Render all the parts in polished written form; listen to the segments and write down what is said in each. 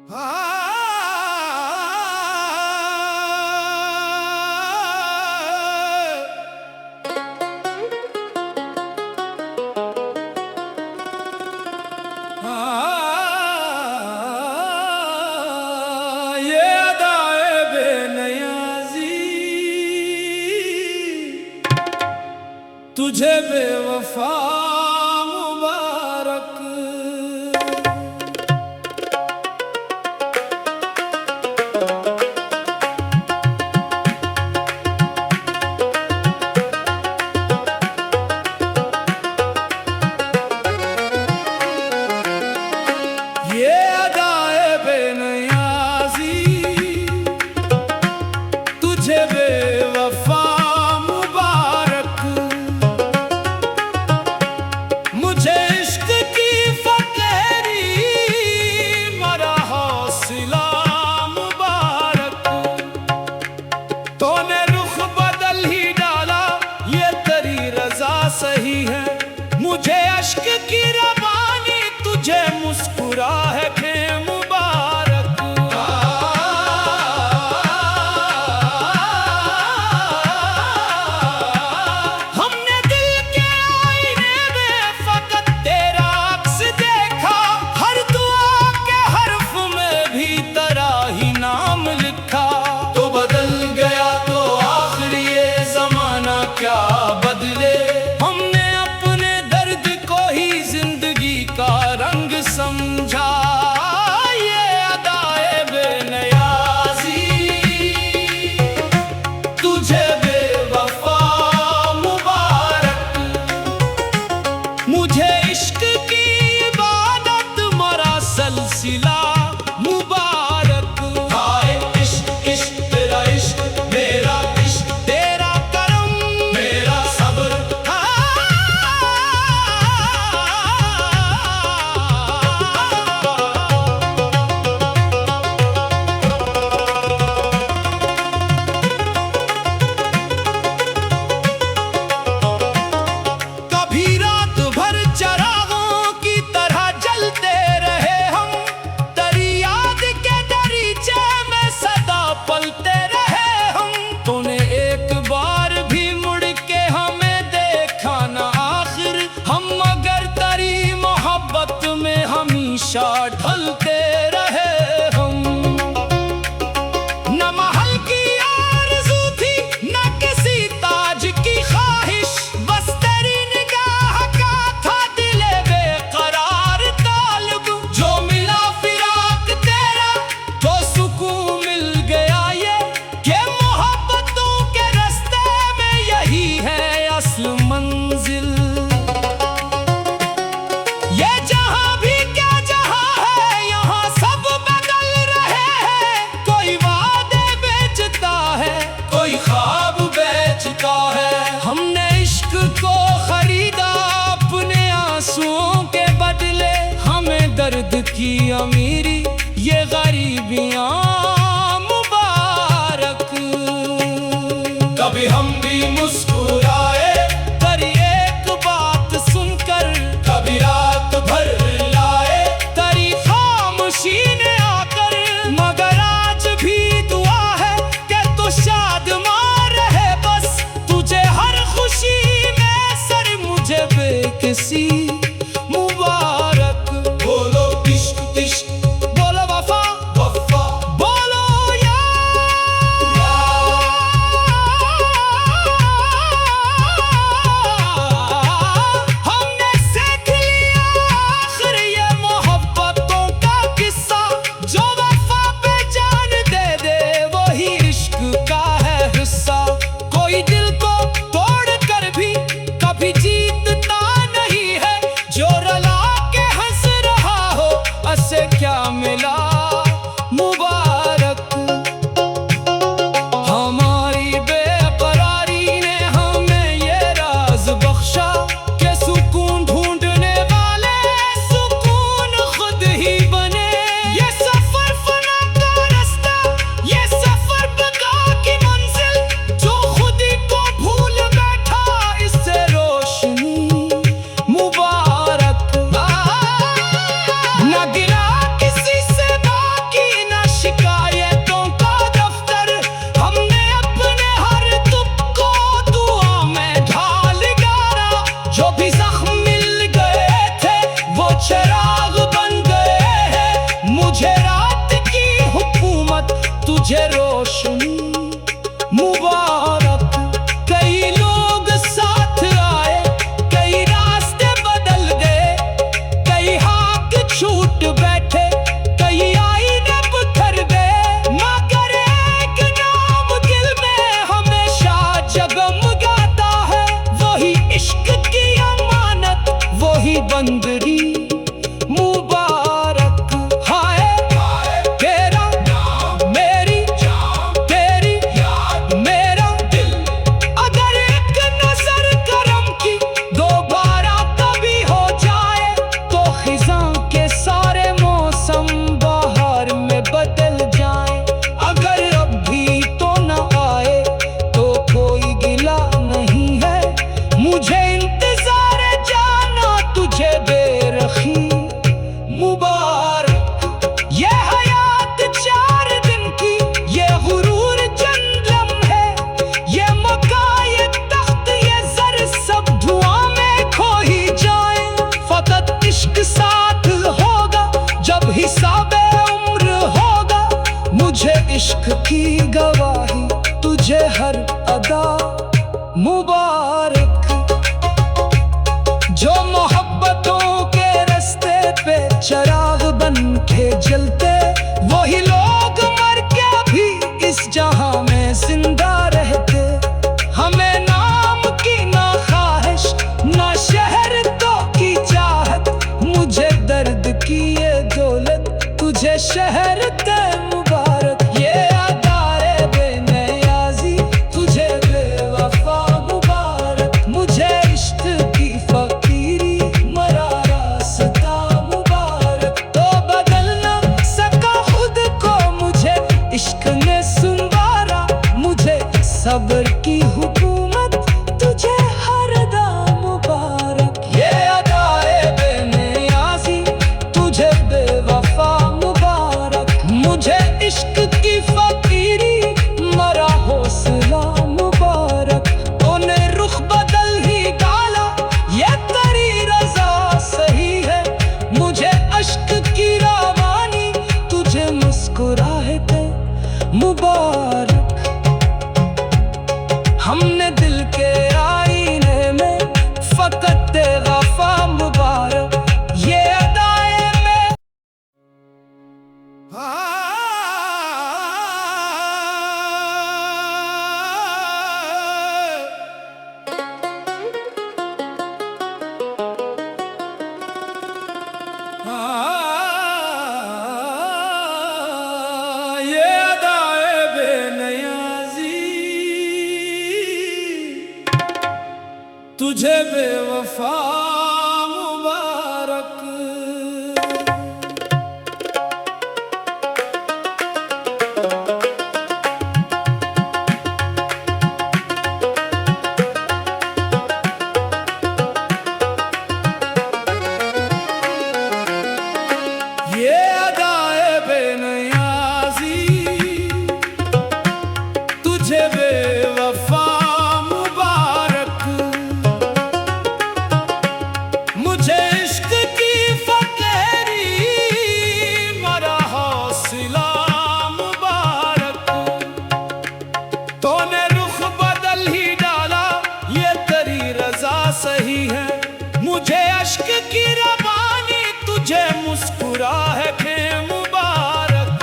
ये अदाए बेनियाज़ी तुझे बेवफा मुबारक। ये अदाए बेनियाज़ी तुझे बेवफा मुबारक। मुझे इश्क की फकीरी मरा हौसला मुबारक। तूने रुख बदल ही डाला ये तेरी रजा सही है। मुझे अश्क की रवानी तुझे मुस्कुराहट के मुबारक। हमने दिल के आईने में फकत तेरा अक्स देखा। हर दुआ के हर्फ में भी तेरा ही नाम लिखा। तो बदल गया तो आखिर ये जमाना क्या बदले। हमने अपने दर्द को ही जिंदगी का रंग समझा। ये अदाए बेनियाज़ी तुझे बेवफा मुबारक। मुझे इश्क की इबादत मरा सिलसिला मुबारक। हाय इश्क इश्क तेरा इश्क मेरा इश्क तेरा करम मेरा सब्र। कभी रात भर चरागों की तरह जलते रहे हम। तेरी याद के दरीचे में सदा पलते रहे हम। तूने एक बार भी मुड़ के हमें देखा ना आखिर। हम मगर तेरी मोहब्बत में हमेशा ढलते रहे हम। न महल की आरज़ू थी न किसी ताज की ख्वाहिश। बस तेरी निगाह का था दिले बेकरार तालब। जो मिला फिराक तेरा तो सुकून मिल गया। ये कि मोहब्बतों के रास्ते में यही है असल मंजिल। ये जहां भी क्या जहां है यहाँ सब बदल रहे हैं। कोई वादे बेचता है कोई ख्वाब बेचता है। हमने इश्क को खरीदा अपने आंसुओं के बदले। हमें दर्द की अमीरी ये गरीबियां मुबारक। कभी हम भी मुस्कुराए तेरी एक बात सुनकर। कभी रात भर लाए तेरी खामोशी ने आकर। मगर आज भी दुआ है कि तू शादमां रहे बस। तुझे हर खुशी में सर मुझे बेकसी मुबारक। बोलो इश्क इश्क बोलो वफा वफा बोलो हमने सीख लिया आखिर ये मोहब्बतों का किस्सा। जो वफा पे जान दे दे वही इश्क का है हिस्सा। कोई दिल को तोड़ कर भी कभी जीतता नहीं है। जो रला के हंस रहा हो उसे क्या मिला मुबारक। हमारी बेकरारी ने हमें ये राज बख्शा कि सुकून ढूंढने वाले सुकून खुद ही बने। ये सफर फना का रास्ता ये सफर बका की मंजिल। जो खुद ही को भूल बैठा इससे रोशनी मुबारक। न गिरा किसी से मुबारक। ये हयात 4 दिन की, ये गुरूर चंद लम्हे, ये मकाम ये तख्त ये ज़र सब धुआं में खो ही जाए। फकत इश्क साथ होगा जब हिसाबे उम्र होगा। मुझे इश्क की गवाही, तुझे हर अदा मुबारक। जो मोहब्बतों के रास्ते पे चिराग बन के जलते, वही लोग मर के भी इस जहां में जिंदा रहते। हमें नाम की ना ख्वाहिश, ना शहरतों की चाहत, मुझे दर्द की ये दौलत, तुझे शहरते मुबारक। ये अदाए बेनियाज़ी, तुझे बेवफा मुबारक। मुझे इश्क की फकीरी, मरा रास्ता मुबारक। तो बदल ना सका खुद को, मुझे इश्क ने सुनवारा। मुझे सब्र की हुकूमत, तुझे हर दम मुबारक। ये अदाए बेनियाज़ी, तुझे बेवफा मुबारक। मुझे इश्क की फकीरी, मरा हौसला मुबारक। तूने रुख बदल ही डाला, ये तेरी रजा सही है। मुझे अश्क की रवानी, तुझे मुस्कुराहटे मुबारक। हमने दिल के आईने में फकत वफा मुबारक। ये अदाए में ये अदाए बेनियाज़ी, तुझे बेवफा मुबारक। ये अदाए बेनियाज़ी, तुझे बेवफा मुबारक। मुझे इश्क की फकीरी, मरा हौसला मुबारक। तूने रुख बदल ही डाला, ये तेरी रजा सही है। मुझे अश्क की रवानी, तुझे मुस्कुराहटे मुबारक।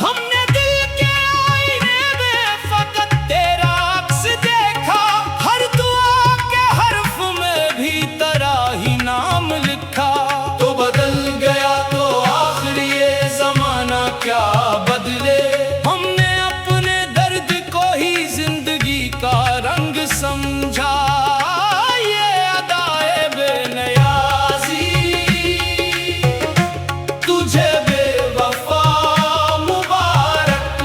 हमने दिल के आईने में फकत तेरा अक्स देखा, हर दुआ के हर्फ में भी तेरा ही नाम लिखा। तो बदल गया तो आखिर ये ज़माना क्या बदले। हमने अपने दर्द को ही जिंदगी का रंग समझा। ये अदाए बेनियाज़ी, तुझे बेवफा मुबारक।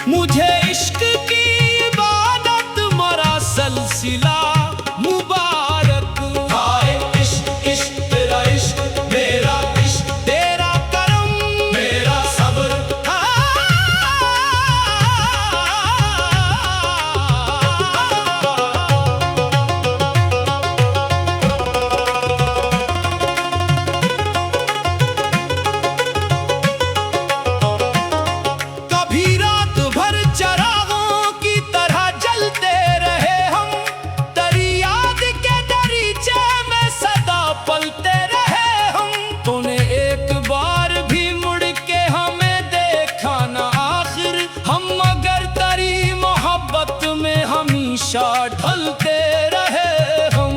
मुझे इश्क की इबादत, मरा सलसिला मुबारक। हाय इश्क इश्क तेरा इश्क, मेरा इश्क तेरा करम, मेरा सब्र। कभी रात भर चिरागों की तरह जलते रहे हम, तेरी याद के दरीचे में सदा पलते रहे हम। तूने एक बार भी मुड़ के हमें देखा ना आखिर, हम मगर तेरी मोहब्बत में हमेशा ढलते रहे हम।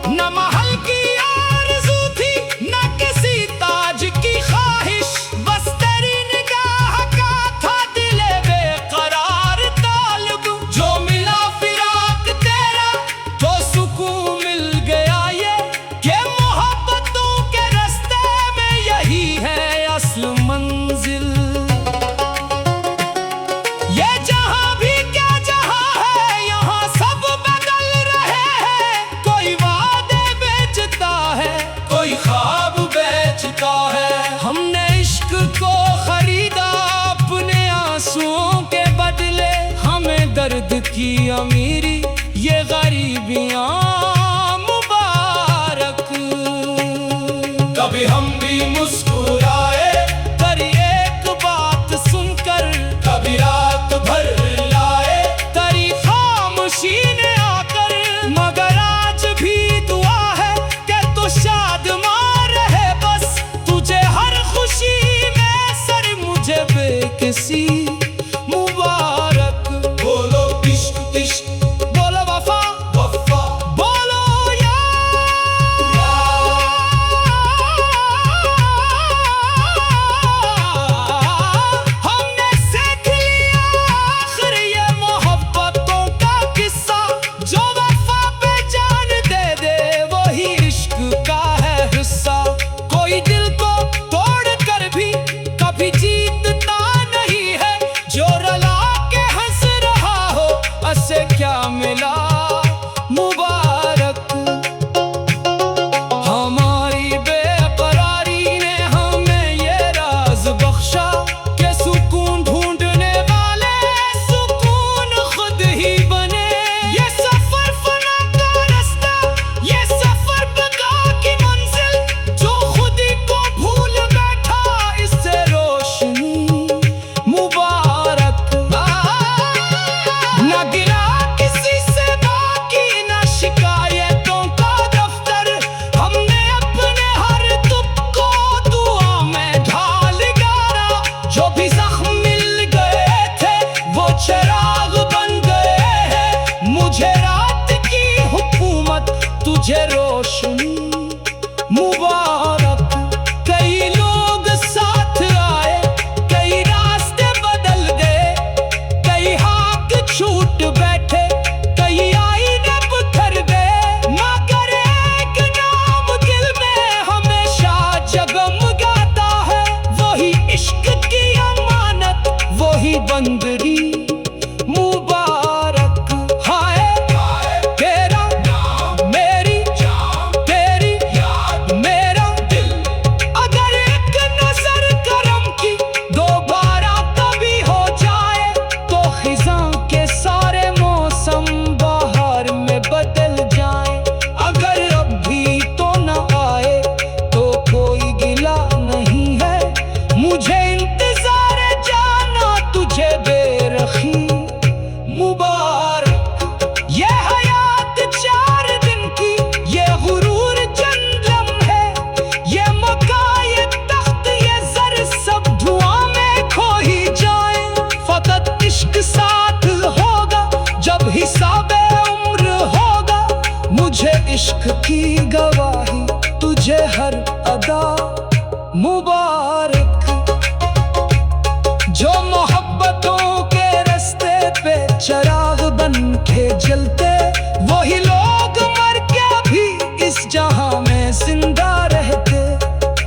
न महल की आरज़ू थी, न किसी ताज की ख्वाहिश, बस तेरी निगाह का था दिले बेकरार तालब। जो मिला फिराक तेरा, तो सुकून मिल गया। ये कि मोहब्बतों के रास्ते में यही है असल मंजिल। ये जहां भी क्या जहां की अमीरी ये गरीबियां मुबारक। कभी हम भी मुस्कुराए पर एक बात सुनकर, कभी रात भर लाए तेरी खामोशी ने आकर। मगर आज भी दुआ है कि तू शादमार रहे बस, तुझे हर खुशी में सर मुझे बेकसी मुबारक। बोलो इश्क इश्क, बोलो वफा वफा, बोलो यार। हमने सीख लिया आखिर ये मोहब्बतों का किस्सा, जो वफा पे जान दे दे वही इश्क का है हिस्सा। कोई दिल को तोड़ कर भी कभी जीतता नहीं है, जो रला के हंस रहा हो उसे क्या मिला मुबारक। हमारी बेकरारी ने हमें ये राज बख्शा कि सुकून ढूंढने वाले सुकून खुद ही बने। ये सफर फना का रास्ता, ये सफर बका की मंजिल, जो खुद ही को भूल बैठा इससे रोशनी मुबारक। न गिरा किसी से बाकी न शिकायतों का दफ्तर, हमने अपने हर दुख को दुआ में ढाल गारा। जो भी जख्म मिल गए थे वो चिराग बन गए हैं, मुझे रात की हुकूमत तुझे रोशनी मुबारक। कई लोग साथ आए, कई रास्ते बदल गए, कई हाथ छूट बैठे, कई आईने बिखर गए। मगर एक नाम दिल में हमेशा जगमगाता है, वही इश्क की अमानत, वही बंदगी मुबारक। हाय तेरा मेरी तेरी मेरा दिल, अगर एक नजर करम की दोबारा कभी हो जाए, तो खिज़ां के सारे मौसम बाहर में बदल जाए। अगर अब भी तो न आए तो कोई गिला नहीं है, मुझे इंतजार जाना तुझे बेरखी मुबारक। ये हयात 4 दिन की, ये गुरूर चंद लम्हे, ये मकान ये तख्त ये ज़र सब धुआं में खो ही जाए। फकत इश्क साथ होगा जब हिसाबे उम्र होगा, मुझे इश्क की गवाही तुझे हर अदा मुबारक। जो मोहब्बतों के रास्ते पे चिराग बन के जलते, वही लोग मर के भी इस जहां में जिंदा रहते।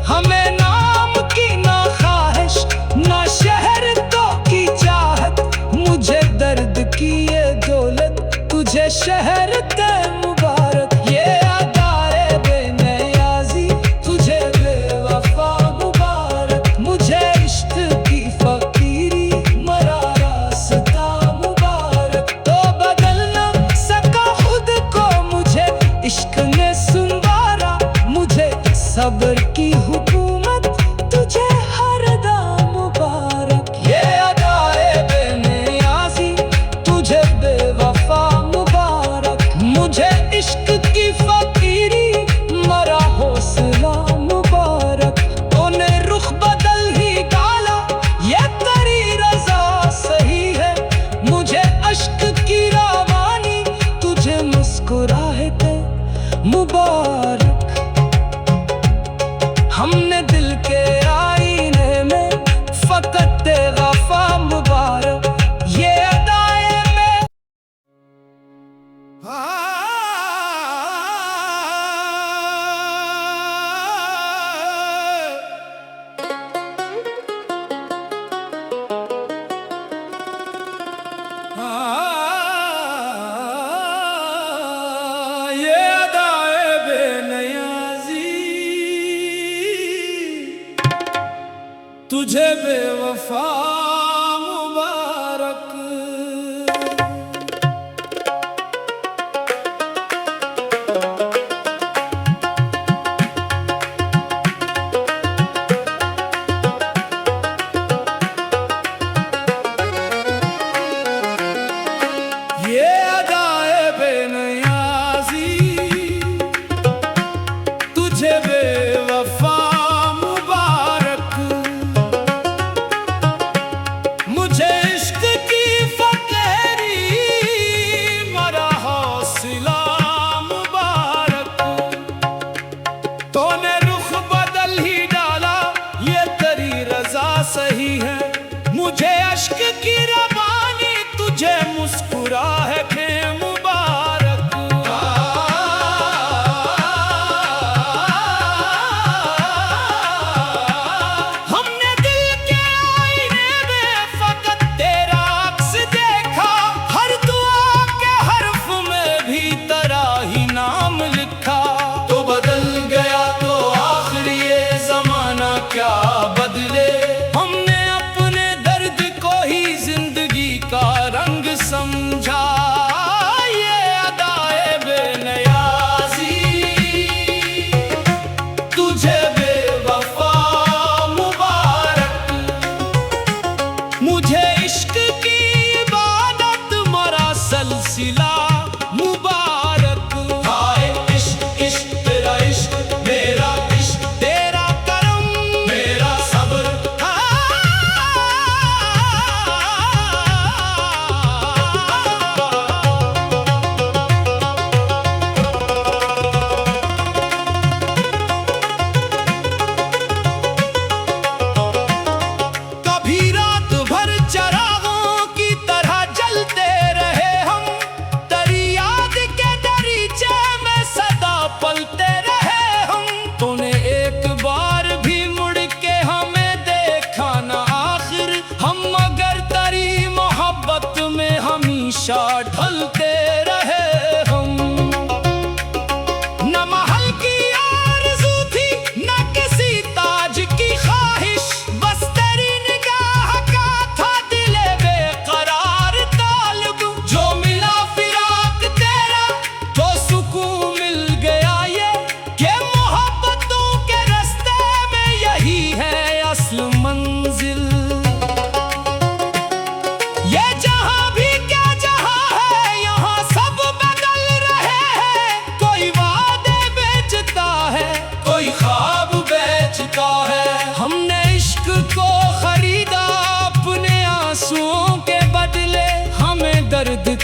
हमें नाम की ना ख्वाहिश ना शहर तो की चाहत, मुझे दर्द की ये दौलत तुझे शहर ते मुबारक। ये अदाए बेनियाज़ी तुझे बेवफा मुबारक, मुझे इश्क की फकीरी मरा रास्ता मुबारक। तो बदल ना सका खुद को मुझे इश्क ने सुनवारा, मुझे सब्र की हुकूमत तुझे हर दाम मुबारक। ये अदाए बेनियाज़ी तुझे बेवफा मुबारक, मुझे इश्क की फकीरी मरा हौसला मुबारक। तूने रुख बदल ही डाला ये तेरी रजा सही है, मुझे अश्क की रवानी तुझे मुस्कुराहटे मुबारक। हमने दिल के आईने में फकत गफा मुबारक, ये अदाए में ये अदाए बेनियाज़ी तुझे बेवफा मुबारक।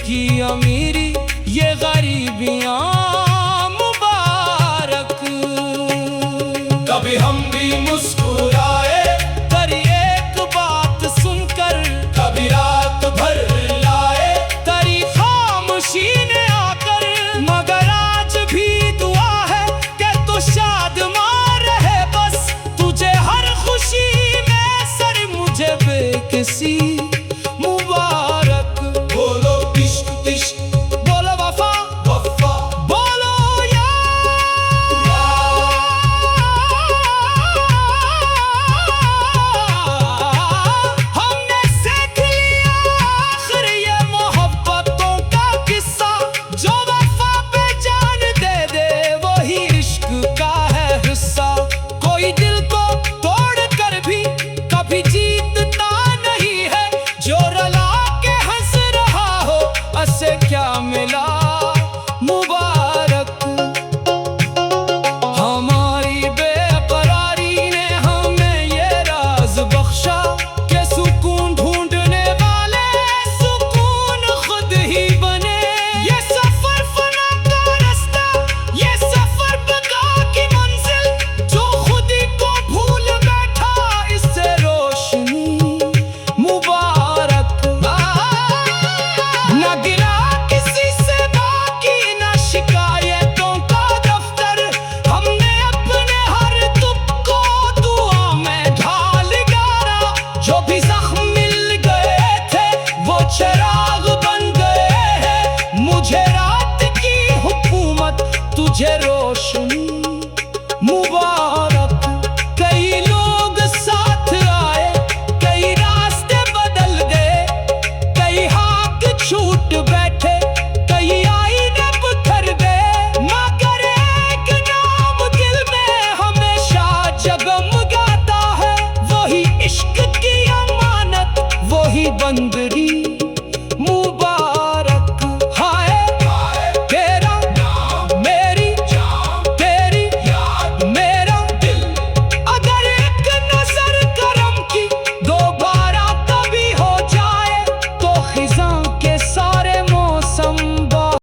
की अमीरी ये गरीबियां मुबारक। कभी हम भी मुस्कुराए तेरी एक बात सुनकर, कभी रात भर लाए तेरी खामोशी ने आकर, मगर आज भी दुआ है कि तू शादमां रहे बस, तुझे हर खुशी में सर मुझे बेकसी मुबारक। बोलो इश्क इश्क, बोलो वफा वफा, बोलो यार। हमने सीख लिया आखिर ये मोहब्बतों का किस्सा, जो वफा पे जान दे दे वही इश्क का है हिस्सा। कोई दिल को तोड़ कर भी कभी जीतता नहीं है, जो रला के हंस रहा हो असे क्या मिला मुबारक।